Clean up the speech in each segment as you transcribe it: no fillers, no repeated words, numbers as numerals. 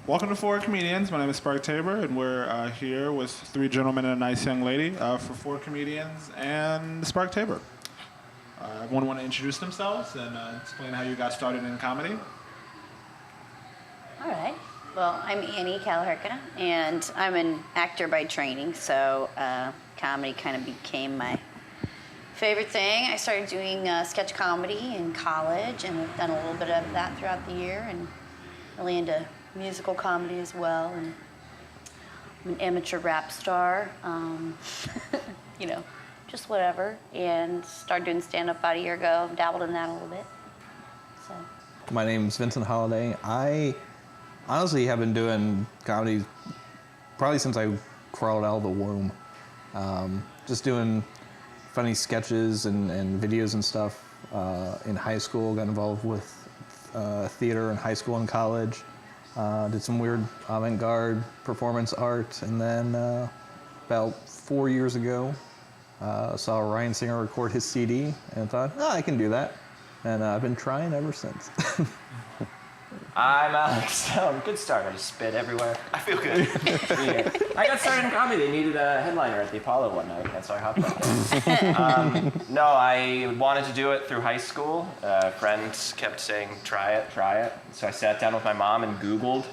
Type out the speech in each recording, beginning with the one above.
Welcome to Four Comedians. My name is Spark Tabor, and we're here with three gentlemen and a nice young lady for Four Comedians and Spark Tabor. Everyone want to introduce themselves and explain how you got started in comedy? All right. Well, I'm Annie Kalahurka, and I'm an actor by training, so comedy kind of became my favorite thing. I started doing sketch comedy in college, and I've done a little bit of that throughout the year, and really into musical comedy as well. And I'm an amateur rap star, you know, just whatever. And started doing stand-up about a year ago. Dabbled in that a little bit. So. My name's Vincent Holiday. I honestly have been doing comedy probably since I crawled out of the womb. Just doing funny sketches and videos and stuff in high school. Got involved with theater in high school and college. Did some weird avant-garde performance art, and then about 4 years ago, saw Ryan Singer record his CD, and thought, I can do that. And I've been trying ever since. I'm Alex. Good start. I just spit everywhere. I feel good. I got started in comedy. They needed a headliner at the Apollo one night, and so I hopped on. No, I wanted to do it through high school. Friends kept saying, try it, try it. So I sat down with my mom and Googled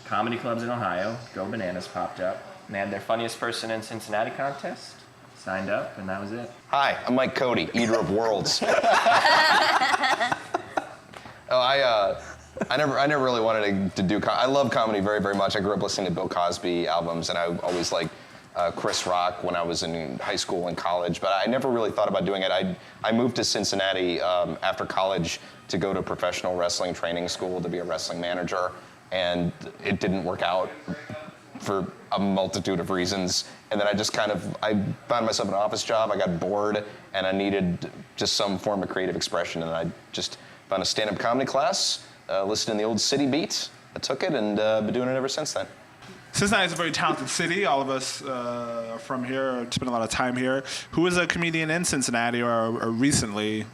comedy clubs in Ohio. Go Bananas popped up. And they had their funniest person in Cincinnati contest. Signed up, and that was it. Hi, I'm like Cody, eater of worlds. I never really wanted to do. I love comedy very, very much. I grew up listening to Bill Cosby albums, and I always liked Chris Rock when I was in high school and college. But I never really thought about doing it. I moved to Cincinnati after college to go to professional wrestling training school to be a wrestling manager, and it didn't work out for a multitude of reasons. And then I found myself an office job. I got bored, and I needed just some form of creative expression. And I just found a stand-up comedy class. Listened in the old city beat. I took it and been doing it ever since then. Cincinnati is a very talented city. All of us are from here, spend a lot of time here. Who is a comedian in Cincinnati or recently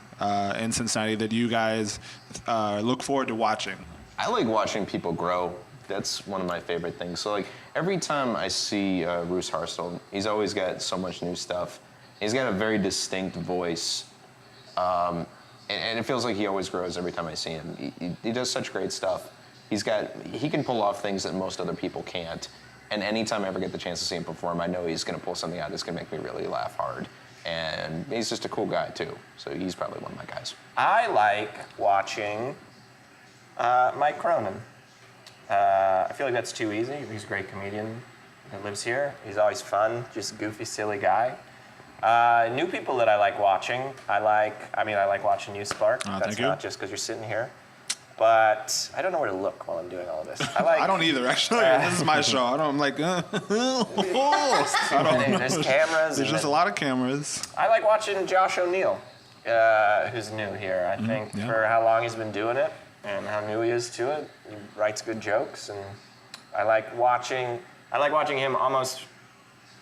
in Cincinnati that you guys look forward to watching? I like watching people grow. That's one of my favorite things. So like every time I see Roos Harstell, he's always got so much new stuff. He's got a very distinct voice. And it feels like he always grows every time I see him. He does such great stuff. He can pull off things that most other people can't. And anytime I ever get the chance to see him perform, I know he's gonna pull something out that's gonna make me really laugh hard. And he's just a cool guy too. So he's probably one of my guys. I like watching Mike Cronin. I feel like that's too easy. He's a great comedian that lives here. He's always fun, just goofy, silly guy. New people that I like watching. I like watching you, Spark. That's not just because you're sitting here. But I don't know where to look while I'm doing all of this. I don't either, actually. This is my show. I'm like, I don't know. There's cameras. There's just a lot of cameras. I like watching Josh O'Neill, who's new here. I think for how long he's been doing it and how new he is to it. He writes good jokes, and I like watching him almost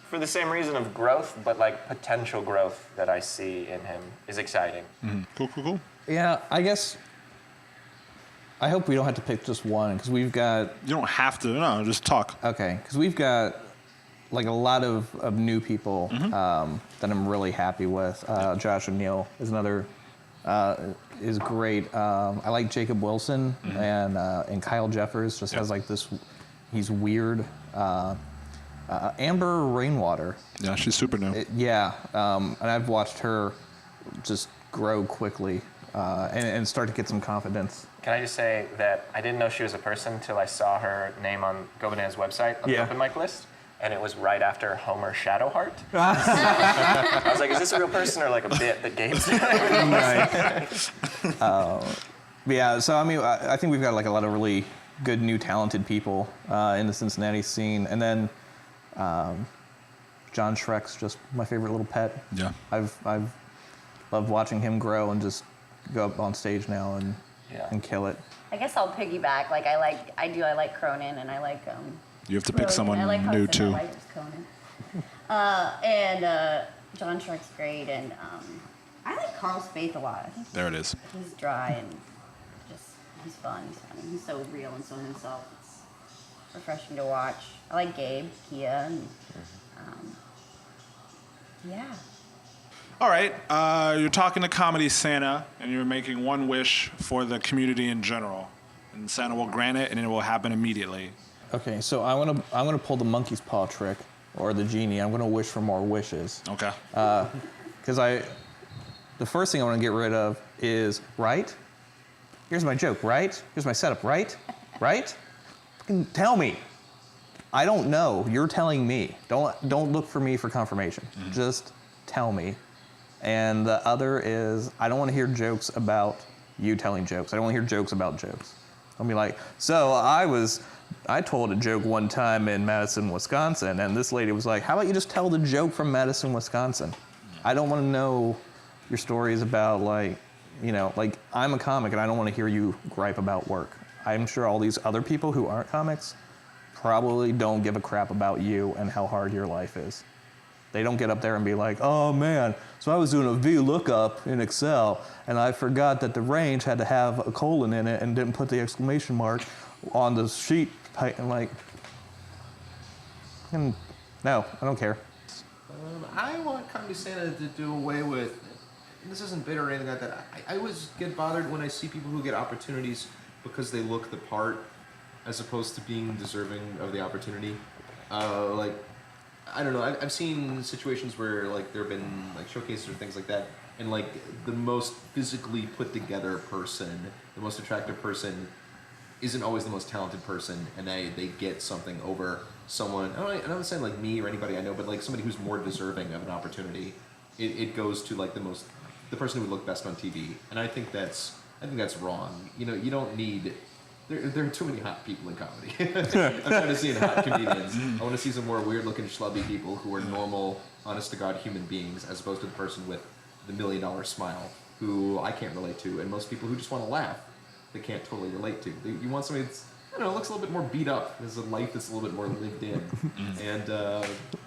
for the same reason of growth, but like potential growth that I see in him is exciting. Mm-hmm. Cool. Yeah, I guess. I hope we don't have to pick just one, because we've got. You don't have to. No, just talk. Okay, because we've got like a lot of new people that I'm really happy with. Josh O'Neill is another. Is great. I like Jacob Wilson and Kyle Jeffers. Just has like this. He's weird. Amber Rainwater. Yeah, she's super new. And I've watched her just grow quickly and start to get some confidence. Can I just say that I didn't know she was a person until I saw her name on Go Bananas' website on the open mic list, and it was right after Homer Shadowheart. I was like, is this a real person or like a bit that Gabe's doing? Yeah, so I mean, I think we've got like a lot of really good new talented people in the Cincinnati scene, and then John Schreck's just my favorite little pet. Yeah. I've loved watching him grow and just go up on stage now and kill it. I guess I'll piggyback. Like I like Cronin, and I like You have to pick someone new too. I like Conan. And John Schreck's great, and I like Carl Spaeth a lot. I think there it is. He's dry and just he's fun. He's funny. He's so real and so himself. refreshing to watch. I like Gabe, Kia, and yeah. All right, you're talking to Comedy Santa, and you're making one wish for the community in general, and Santa will grant it, and it will happen immediately. Okay, so I'm gonna pull the monkey's paw trick, or the genie. I'm gonna wish for more wishes. Okay. Because the first thing I want to get rid of is right. Here's my joke, right? Here's my setup, right? Right? Fucking tell me. I don't know. You're telling me. Don't look for me for confirmation. Just tell me. And the other is I don't want to hear jokes about you telling jokes. I don't want to hear jokes about jokes. I'll be like, so I told a joke one time in Madison, Wisconsin, and this lady was like, how about you just tell the joke from Madison, Wisconsin? I don't want to know your stories about like I'm a comic and I don't want to hear you gripe about work. I'm sure all these other people who aren't comics probably don't give a crap about you and how hard your life is. They don't get up there and be like, oh man, so I was doing a VLOOKUP in Excel and I forgot that the range had to have a colon in it and didn't put the exclamation mark on the sheet. And like, no, I don't care. I want Comedy Santa to do away with, and this isn't bitter or anything like that, I always get bothered when I see people who get opportunities because they look the part as opposed to being deserving of the opportunity. Like, I don't know, I've seen situations where like there have been like showcases or things like that, and like the most physically put together person, the most attractive person isn't always the most talented person, and they get something over someone, I'm not saying like me or anybody I know, but like somebody who's more deserving of an opportunity. It goes to like the person who would look best on TV, and I think that's wrong. You know, you don't need. There are too many hot people in comedy. I'm trying to see hot comedians. I want to see some more weird-looking schlubby people who are normal, honest-to-God human beings, as opposed to the person with the $1 million smile, who I can't relate to, and most people who just want to laugh, they can't totally relate to. You want somebody that's, I don't know, looks a little bit more beat up, has a life that's a little bit more lived in, and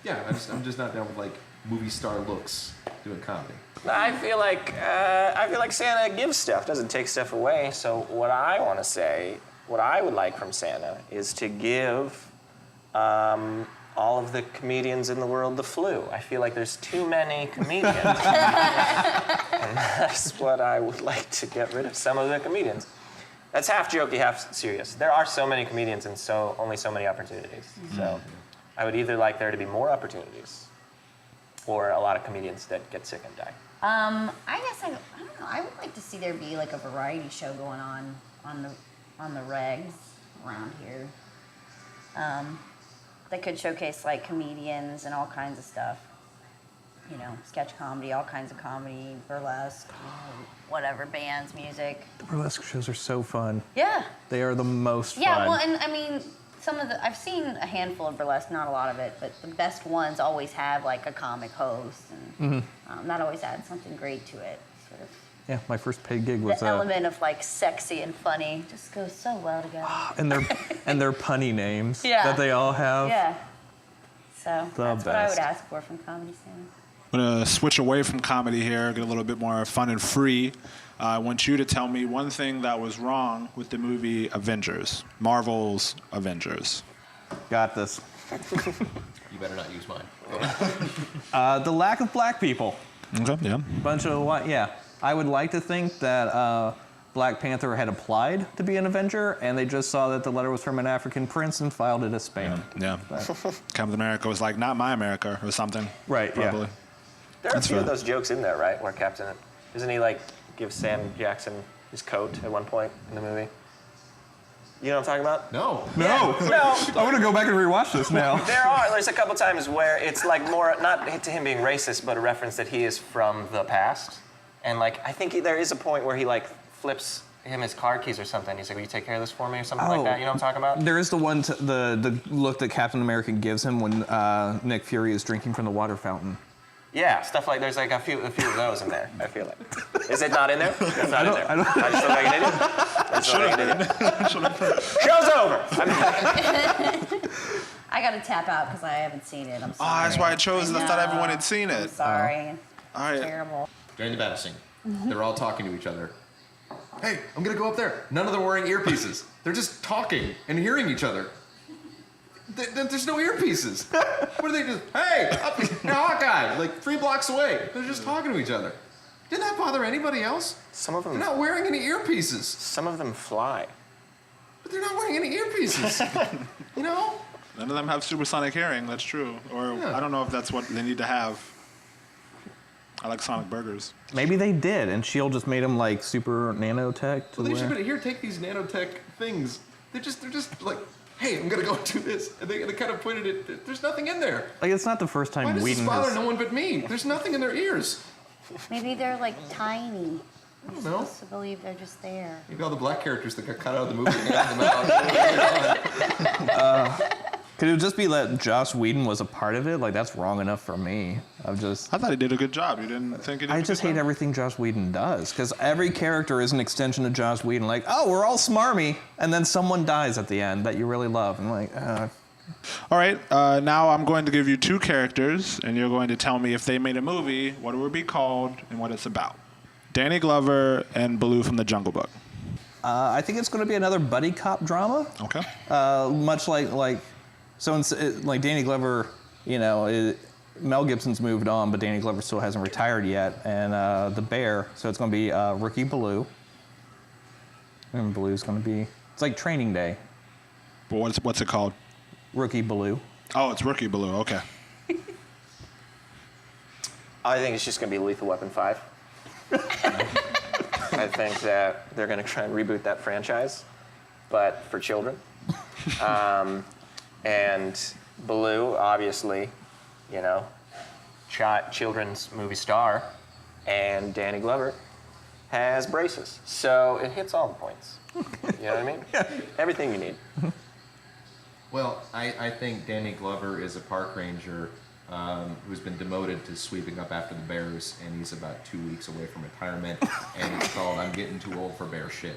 yeah, I'm just not down with like movie star looks doing comedy. I feel like Santa gives stuff, doesn't take stuff away. So what I want to say, what I would like from Santa is to give all of the comedians in the world the flu. I feel like there's too many comedians. And that's what I would like to get rid of, some of the comedians. That's half jokey, half serious. There are so many comedians and only so many opportunities. So I would either like there to be more opportunities or a lot of comedians that get sick and die. I guess I don't know. I would like to see there be like a variety show going on the regs around here. That could showcase like comedians and all kinds of stuff. You know, sketch comedy, all kinds of comedy, burlesque, whatever, bands, music. The burlesque shows are so fun. Yeah. They are the most fun. Yeah, well, and I mean, I've seen a handful of burlesque, not a lot of it, but the best ones always have like a comic host, and that always adds something great to it. Sort of. Yeah, my first paid gig was The element of like sexy and funny just goes so well together. and their punny names Yeah. that they all have. Yeah. So that's what I best. would ask for from Comedy Santa. I'm going to switch away from comedy here, get a little bit more fun and free. I want you to tell me one thing that was wrong with the movie Avengers, Marvel's Avengers. Got this. You better not use mine. The lack of black people. Okay, yeah. Bunch of white. Yeah, I would like to think that Black Panther had applied to be an Avenger, and they just saw that the letter was from an African prince and filed it as spam. Yeah. Captain America was like, not my America, or something. Right, yeah. Probably. There are That's a few of fair. those jokes in there, right? Where doesn't he like give Sam Jackson his coat at one point in the movie? You know what I'm talking about? No. No. No. I'm gonna go back and rewatch this now. There's a couple times where it's like more, not to him being racist, but a reference that he is from the past. And like, I think there is a point where he like flips him his car keys or something. He's like, will you take care of this for me or something like that? You know what I'm talking about? There is the one, the look that Captain America gives him when Nick Fury is drinking from the water fountain. Yeah, stuff like, there's like a few of those in there, I feel like. Is it not in there? It's not in there. I don't- I just look like an idiot? I just look like an idiot. Show's over! I got to tap out because I haven't seen it. I'm sorry. Oh, that's why I chose it. I thought everyone had seen I'm it. sorry. All right. Terrible. During the battle scene, they're all talking to each other. Hey, I'm gonna go up there. None of them are wearing earpieces. They're just talking and hearing each other. There's no earpieces. What are they just? Hey, Hawkeye, like 3 blocks away. They're just talking to each other. Didn't that bother anybody else? Some of them. They're not wearing any earpieces. Some of them fly. But they're not wearing any earpieces. You know? None of them have supersonic hearing. That's true. Or Yeah. I don't know if that's what they need to have. I like Sonic burgers. Maybe they did, and Shield just made them like super nanotech. To Well, they should where... have here. Take these nanotech things. They're just like, hey, I'm gonna go do this, and they kind of pointed it. There's nothing in there. Like it's not the first time Why does this Whedon bother has. no one but me? There's nothing in their ears. Maybe they're like tiny. I don't know. I'm supposed to believe they're just there. Maybe all the black characters that got cut out of the movie. Have them out. Could it just be that Joss Whedon was a part of it? Like that's wrong enough for me. I thought he did a good job. You didn't think he did I a just good hate job? everything Joss Whedon does because every character is an extension of Joss Whedon. Like, oh, we're all smarmy, and then someone dies at the end that you really love. And like, All right, now I'm going to give you 2 characters, and you're going to tell me if they made a movie, what it would be called, and what it's about. Danny Glover and Baloo from the Jungle Book. I think it's going to be another buddy cop drama. Okay. Much like like Danny Glover, you know, Mel Gibson's moved on, but Danny Glover still hasn't retired yet. And the bear, so it's going to be Rookie Baloo. And Baloo's going to be, it's like Training Day. But what's it called? Rookie Baloo. Oh, it's Rookie Baloo. Okay. I think it's just going to be Lethal Weapon 5. I think that they're going to try and reboot that franchise, but for children. And Baloo, obviously, you know, children's movie star, and Danny Glover has braces. So it hits all the points. You know what I mean? Everything you need. Well, I think Danny Glover is a park ranger who's been demoted to sweeping up after the bears, and he's about 2 weeks away from retirement, and it's called I'm Getting Too Old for Bear Shit.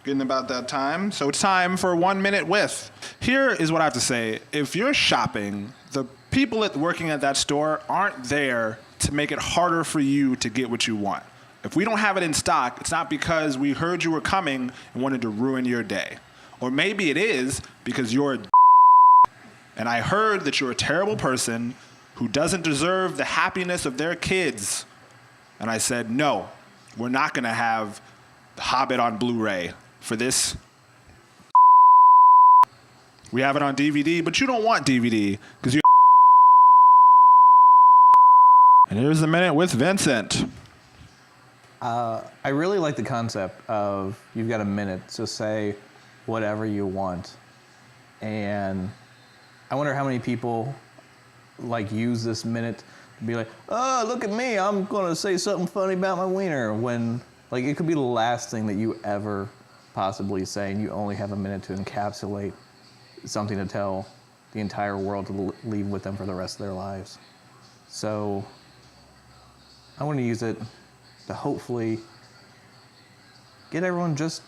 Getting about that time. So it's time for 1 minute with. Here is what I have to say. If you're shopping, the people working at that store aren't there to make it harder for you to get what you want. If we don't have it in stock, it's not because we heard you were coming and wanted to ruin your day. Or maybe it is because you're a and I heard that you're a terrible person who doesn't deserve the happiness of their kids. And I said, no, we're not going to have The Hobbit on Blu-ray for this. We have it on DVD, but you don't want DVD because you. And here's the minute with Vincent. I really like the concept of you've got a minute to say whatever you want. And I wonder how many people like use this minute to be like, oh, look at me, I'm gonna say something funny about my wiener, when like it could be the last thing that you ever possibly say, and you only have a minute to encapsulate something to tell the entire world to leave with them for the rest of their lives. So I want to use it to hopefully get everyone just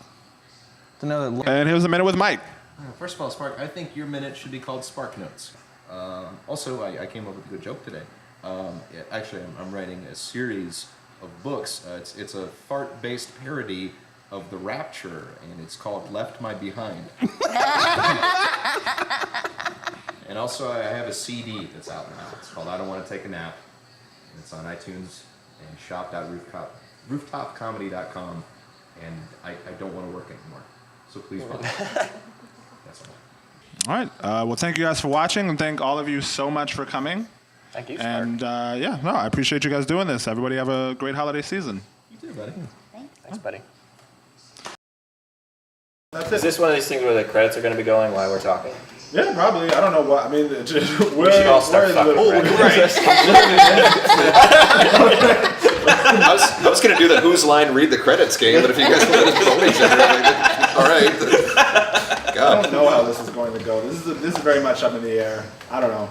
to know that. And here's the minute with Mike. First of all, Spark, I think your minute should be called Spark Notes. Also, I came up with a good joke today. Actually, I'm writing a series of books. It's a fart-based parody of The Rapture, and it's called Left My Behind. And also, I have a CD that's out now. It's called I Don't Want to Take a Nap. And it's on iTunes and shop.rooftopcomedy.com. And I don't want to work anymore. So please buy it. That's all. All right. Well, thank you guys for watching, and thank all of you so much for coming. Thank you, Spark. And I appreciate you guys doing this. Everybody have a great holiday season. You too, buddy. Thanks, buddy. Is this one of these things where the credits are going to be going while we're talking? Yeah, probably. I don't know what. I mean, We should all start fucking. I was going to do the Whose Line Read the Credits game, but if you guys want to phone each other, all right. I don't know how this is going to go. This is very much up in the air. I don't know.